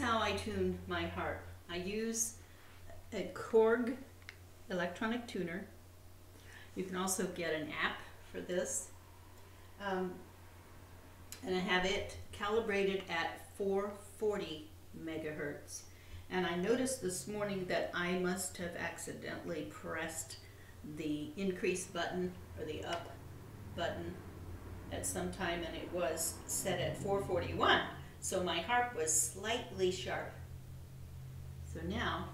how I tune my harp. I use a Korg electronic tuner. You can also get an app for this. And I have it calibrated at 440 megahertz. And I noticed this morning that I must have accidentally pressed the increase button or the up button at some time, and it was set at 441. So my harp was slightly sharp. So now,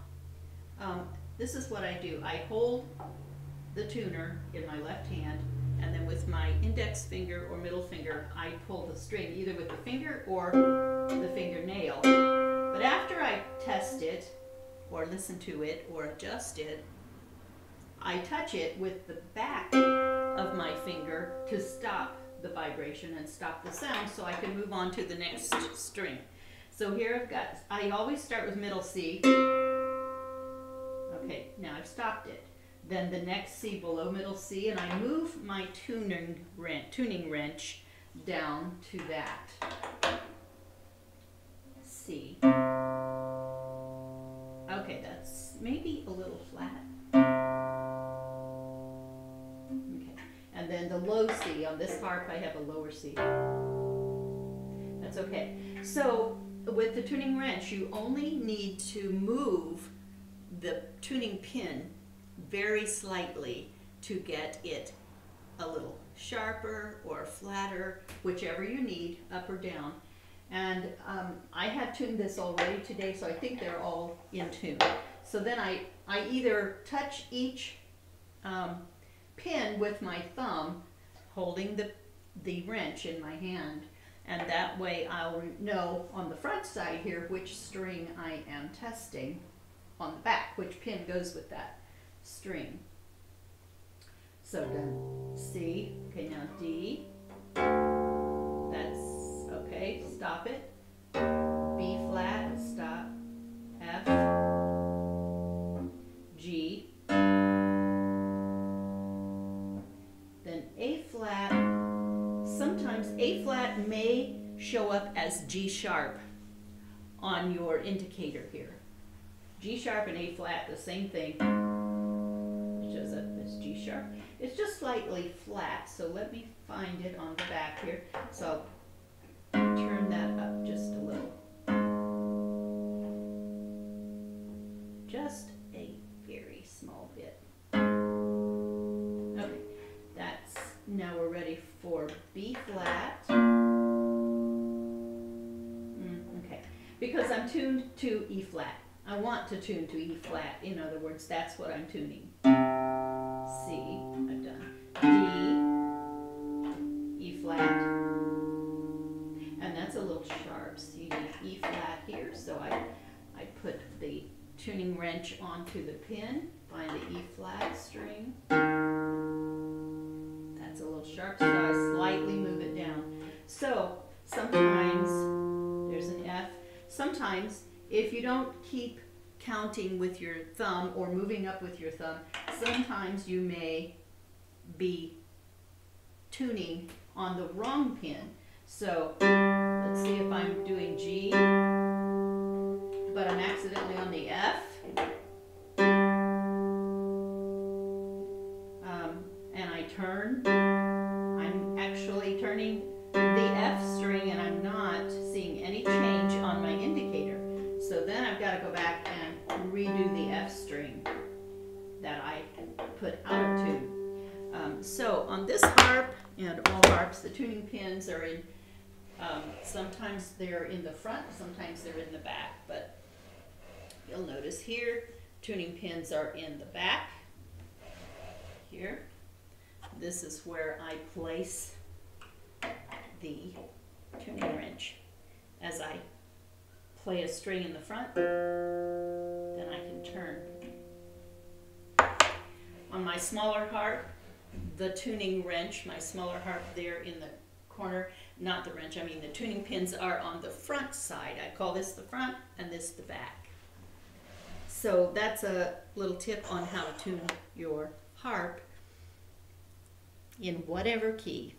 this is what I do. I hold the tuner in my left hand, and then with my index finger or middle finger, I pull the string either with the finger or the fingernail. But after I test it, or listen to it, or adjust it, I touch it with the back of my finger to stop the vibration and stop the sound so I can move on to the next string. So here I've got, I always start with middle C. Okay, now I've stopped it. Then the next C below middle C, and I move my tuning wrench down to that C. Okay, that's maybe a little flat. Okay, and then the low C. On this harp I have a lower C. That's okay. So with the tuning wrench, you only need to move the tuning pin very slightly to get it a little sharper or flatter, whichever you need, up or down. And I have tuned this already today, so I think they're all in tune. So then I either touch each pin with my thumb, holding the wrench in my hand, and that way I'll know on the front side here which string I am testing, on the back, which pin goes with that string. So done C, okay, now D, that's okay, stop it, B flat, stop, F, G, then A flat. Sometimes A flat may show up as G sharp on your indicator here. G sharp and A flat, the same thing. It shows up as G sharp. It's just slightly flat, so let me find it on the back here. So I'll turn that up just a little. Just a very small bit. Okay, that's, now we're ready for B flat. Okay, because I'm tuned to E flat. I want to tune to E flat. In other words, that's what I'm tuning. C, I've done. D, E flat. And that's a little sharp. So you need E flat here. So I put the tuning wrench onto the pin, find the E flat string. That's a little sharp, so I slightly move it down. So sometimes there's an F. Sometimes if you don't keep counting with your thumb or moving up with your thumb, sometimes you may be tuning on the wrong pin. So let's see if I'm doing G, but I'm accidentally on the F. And I turn. I'm actually turning the F string and I'm not seeing any change on my indicator. So then I've got to go back and redo the F string that I put out of tune. So on this harp and all harps, the tuning pins are in, sometimes they're in the front, sometimes they're in the back, but you'll notice here, tuning pins are in the back, here. This is where I place the tuning wrench. As I play a string in the front, then I can turn. On my smaller harp, the tuning wrench, my smaller harp there in the corner, not the wrench, I mean the tuning pins are on the front side. I call this the front and this the back. So that's a little tip on how to tune your harp in whatever key.